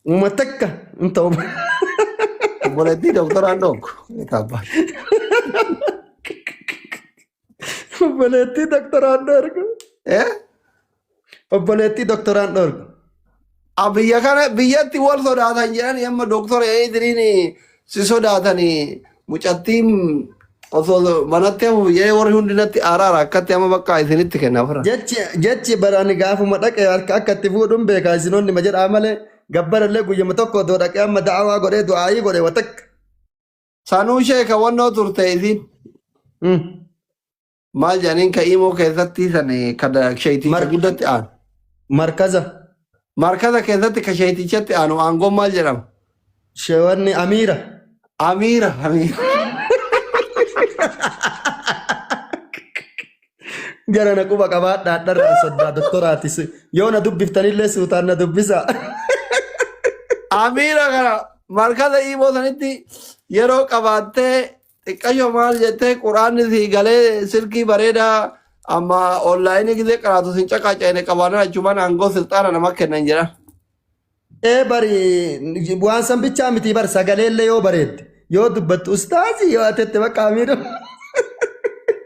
umattakka inta obboleettii doktoraan dhoogu tabbaa. obboleettii doktoraan dhorgu. Eh? Obboleettii doktoraan dhorgu. Biyya kana biyyatti wal sodaatan jedhani amma doktora Idriin si sodaatanii mucattiin osoo manatti hafu yeroo warri hundinatti araara akkatti amma bakka isinitti kennaafira. Jechi barani gaafuma dhaqee harka akka itti fuudhuun beekaa isinoonni ma jedhaa malee gabbarallee guyyama tokko otoo dhaqee amma da'awaa godhee du'aayii godhee watakka. Sanuu sheeka wannoo turte isin. Maal jedhaniin ka imoo keessatti san kada sheeticha guddatti aanu. Markaza. Markaza keessatti ka sheetichatti aanu aangoon maal jedhama? Sheewanni Amiira. Amiira. Gara na quba qabaadhaa dharraan soddaa doktoraatis yoo na dubbiftanillee suutaan na dubbisa. Amiira kana markaza imoo sanitti yeroo qabaattee xiqqasho maal jettee quraanni si galee silkii bareedaa amma onlaayinii gisee qaraatu sin caqaaca'ine qabaanaa achumaan aangoo silxaana nama kennan jedhan. Bari waan san bichaa miti bar sagaleellee yoo bareedde yoo dubbattu ustaazi yoo atette bakka Amiira.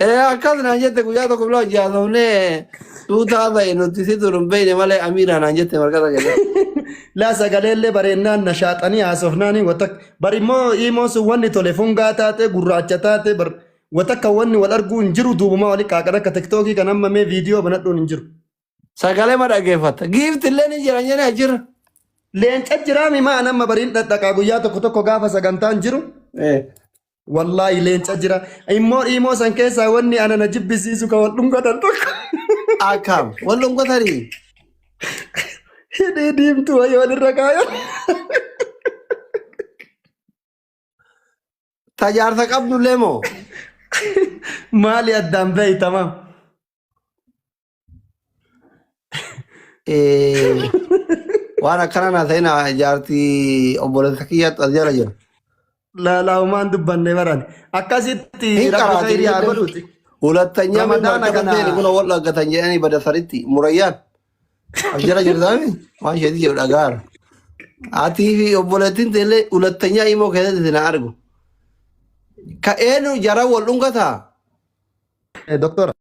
Akkas naan jette guyyaa tokko bilaa hojjaasofnee tuutaa ta'e nuti si turu hin beekne malee Amiira naan jette markaza jedhee. Laa sagaleellee bareennaan nashaaxanii haasofnaanii bari immoo imoon sun wanni tole fungaa taate gurraacha taate watakka wanni wal arguu hin jiru duubumaa walii qaaqan akka tiktookii kan hammamee viidiyoo banadhuun hin jiru. Sagalee ma dhaggeeffatta giifti illee ni jiran jedhee jira. Leenca jiraami maa nama bariin dhadhaqaa guyyaa tokko gaafa sagantaan jiru. Wallaahi leenca jira. Immoo imoo san keessaa wanni ana na jibbisiisu kan wal dhungatan tokko. Akkam wal dhungatanii. Hidhii diimtuu wayii walirra kaayan. Tajaarsa qabdullee moo? Maali addaan beeytama? Waan akkana naa ta'e naa jaartii obboleessa kiyyaatti as jala jira. Laalaahumaan dubbannee baran. Akkasitti rakkoo khayrii haa godhuuti. Hulattanyaa Ramadaana markaba ta'e kana kun wal dhaggatan jedhanii badasaritti murayyaan. As jala jirtaami waan isheetii jedhu dhagaara. Hatii fi obboleettiin ta'ellee hulattanyaa imoo keessatti isin argu. Ka'eenu jara wal dhungataa? Doktora.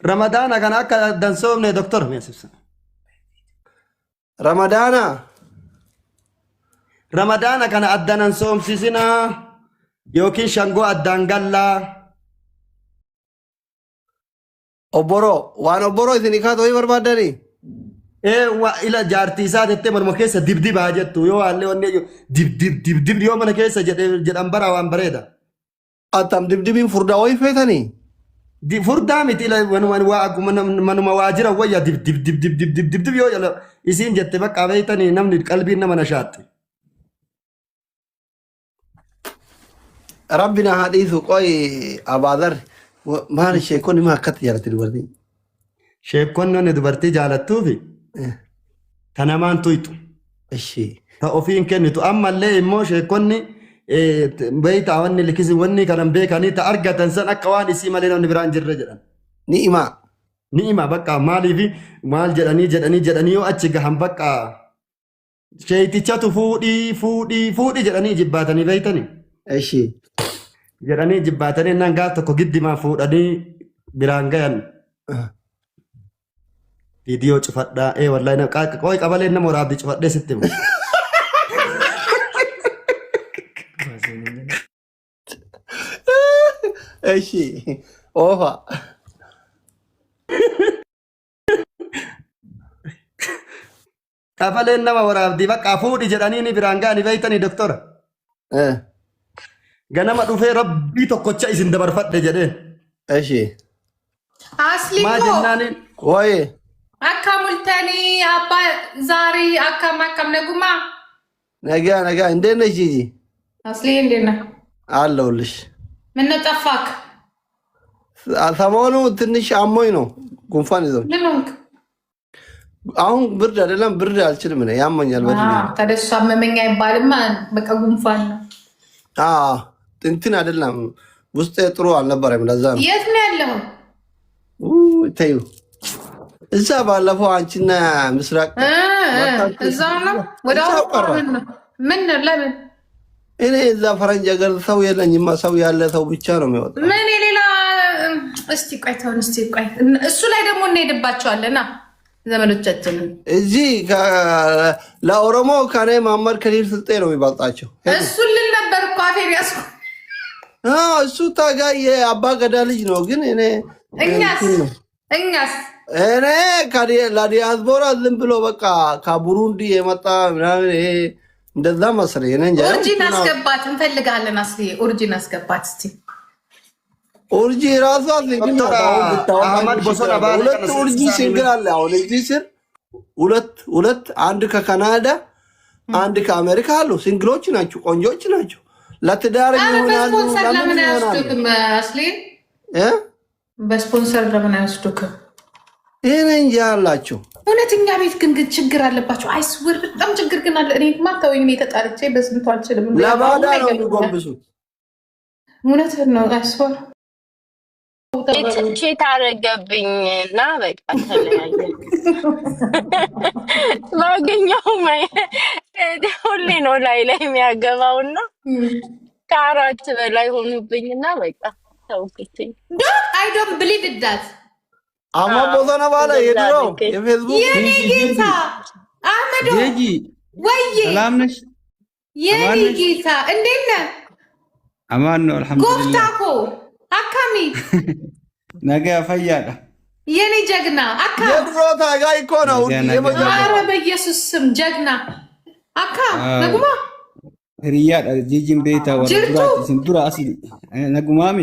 Ramadaana kana akka dansoomne doktora meesibsa. Ramadaana. Ramadaana kana addanan soomsisinaa yookiin shangoo addaan gallaa. Obboroo waan obboroo isin kaatu wayii barbaadanii? Ila jaartii isaa tettee manuma keessa dibdibaa jettu yoo haallee wanni dibdib yoo mana keessa jedhan bara waan bareeda. Attam dibdibiin furdaa wayii feetanii? Furdaa miti ila manuma waajjira wayya dibdib yoo jala isiin jette bakka beeytanii namni qalbiin nama nashaatte. Rabbina haa dhiisu qoy abaadar maal sheekonni maa akkatti jaalatti dubartiin? Sheekonni dubartii jaalattuufi ta namaan tuytu. Ta ofiin kennitu ammallee immoo sheekonni beeytaa wanni likisi wanni kanan beekanii ta argatan san akka waan isii malee namni biraan jirre jedhan. Ni'imaa. Ni'ima bakka maaliifi maal jedhanii yoo achi gahan bakka sheetichatu fuudhii jedhanii jibbaatanii beeytanii. Jedhanii jibbaatanii naan gaaf tokko giddimaa fuudhanii biraan gayan. Viidiyoo cufadhaa wallahi qooyi qabalee nama waraabdi cufadhee sitti himu. Oofa. Qabaleen nama waraabdi bakka fuudhi jedhanii ni biraan ga'anii beeytanii doktora. Ganama dhufee rabbii tokkocha isin dabarfadhe jedheen. Asli Maa ko jennaaniin Waa'ee. akka multanii abbaa zaarii akkam nagumaa. Nagaa indeen na ishii? Asli indina. አለሁልሽ። ምን ጠፋክ? ሰሞኑ ትንሽ አሞኝ ነው ጉንፋን ይዞኝ። ምን ሆንክ? አሁን ብርድ አይደለም ብርድ አልችልም ነው ያመኛል በጣም። ተደሷ አመመኝ አይባልም በቃ ጉንፋን ነው። እንትን አይደለም ውስጤ ጥሩ አልነበረም ለዛ ነው። የት ነው ያለው? ተይው እዛ ባለፈው አንቺና ምስራቅ እዛው ነው ወደ ምን ለምን እኔ እዛ ፈረንጅ ሀገር ሰው የለኝማ። ሰው ያለ ሰው ብቻ ነው የሚወጣው። ምን የሌላ እስቲ ቆይ ተውን እስቲ ቆይ እሱ ላይ ደግሞ እንሄድባቸዋለና ዘመዶቻችን እዚህ ለኦሮሞ ከኔ ማመር ከሊል ስልጤ ነው የሚባልጣቸው። እሱ ልል ነበር እኮ አፌር ያስኩ እሱ ታጋይ የአባ ገዳ ልጅ ነው። ግን እኛስ እኔ ለዲያስፖራ ዝም ብሎ በቃ ከቡሩንዲ የመጣ ምናምን እንደዛ መሰለኝ። እኔ እንጃ። ኦሪጂን አስገባት እንፈልጋለን። አስሊ ኦሪጂን አስገባት እስቲ። ኦሪጂ ራሷ ሁለት ኦሪጂ ሲንግል አለ። አሁን እዚህ ስር ሁለት አንድ ከካናዳ አንድ ከአሜሪካ አሉ። ሲንግሎች ናቸው፣ ቆንጆች ናቸው። ለትዳር ይሆናሉ። ለምን አያስዱክም? አስሊ በስፖንሰር ለምን አያስዱክም? ይሄን እንጂ አላቸው። እውነተኛ ቤት ግን ችግር አለባቸው። አይስወር በጣም ችግር ግን አለ። እኔ ማታወኝ ነው ተጣርቼ በስንቱ አልችልም። ለባዳ ነው የሚጎንብሱት። እውነትህን ነው። አይስወር ቼት አረገብኝ እና በቃ ተለያየ። ባገኘው ሁሌ ነው ላይ የሚያገባውና ከአራት በላይ ሆኑብኝና በቃ ተውኩትኝ። አይ ዶንት ቢሊቭ ዳት አማ ቦታና ባለ የድሮ የፌስቡክ የኔ ጌታ አህመድ ጄጂ ወይዬ ሰላም ነሽ? የኔ ጌታ እንዴት ነህ? አማን ነው አልሐምዱሊላህ። ጎፍታኮ አካሚ ነገ ፈያዳ የኔ ጀግና አካ የድሮ ታጋይ እኮ ነው። ኧረ በኢየሱስ ስም ጀግና አካ ነጉማ ሪያዳ ጂጂን ቤታ ወራራት ስንቱራ አሲ ነጉማሚ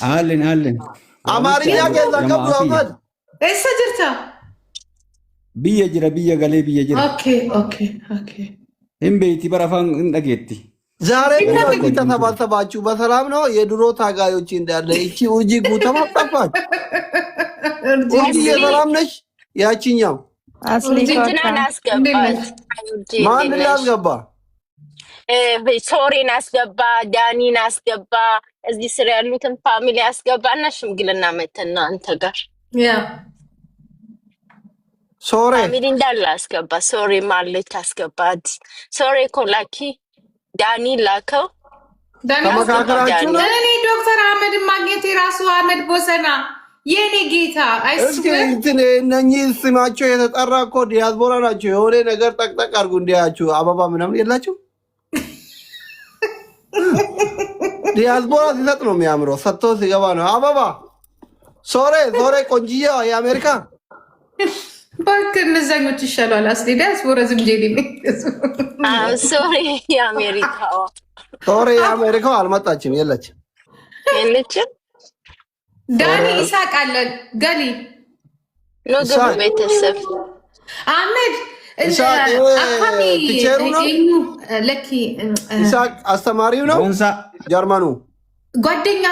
አለን አማርኛ ገዛ ከቡ አመድ እሰ ጅርታ ብየ ጅራ ብየ ገሌ ብየ ጅራ ኦኬ እምቤቲ በረፋን እንደጌቲ ዛሬ ነው ተሰባሰባችሁ። በሰላም ነው? የድሮ ታጋዮች እንዳለ እቺ ኡርጂ ጉተማ ጠፋች። ኡርጂ የሰላም ነሽ? ያቺኛው አስሊጅናን አስገባች። ማን ላስገባ? ሶሬን አስገባ፣ ዳኒን አስገባ፣ እዚህ ስር ያሉትን ፋሚሊ አስገባ እና ሽምግልና መተና አንተ ጋር ሶሬ ፋሚሊ እንዳለ አስገባ። ሶሬ ማለች አስገባ። ሶሬ ኮላኪ ዳኒ ላከው። ተመካከራችሁ ነው? እኔ ዶክተር አህመድ ማግኘት የራሱ አህመድ ቦሰና የኔ ጌታ እስኪ እነኚህ ስማቸው የተጠራ እኮ ዲያስፖራ ናቸው። የሆነ ነገር ጠቅጠቅ አድርጉ እንዲያችሁ። አበባ ምናምን የላቸው። ዲያስፖራ ሲሰጥ ነው የሚያምረው። ሰጥቶ ሲገባ ነው አበባ። ሶሬ ቆንጅዬ የአሜሪካ ባክ እነዛኞች ይሻላል። አስሊ ዲያስፖራ ዝም ጄዲ ሶሬ የአሜሪካው አልመጣችም። የለችም። ዳኒ ኢሳቅ አለ ገሊ ኖግብ ቤተሰብ አህመድ ቲቸሩ ነው። ኢሳቅ አስተማሪው ነው። ጀርመኑ ጓደኛ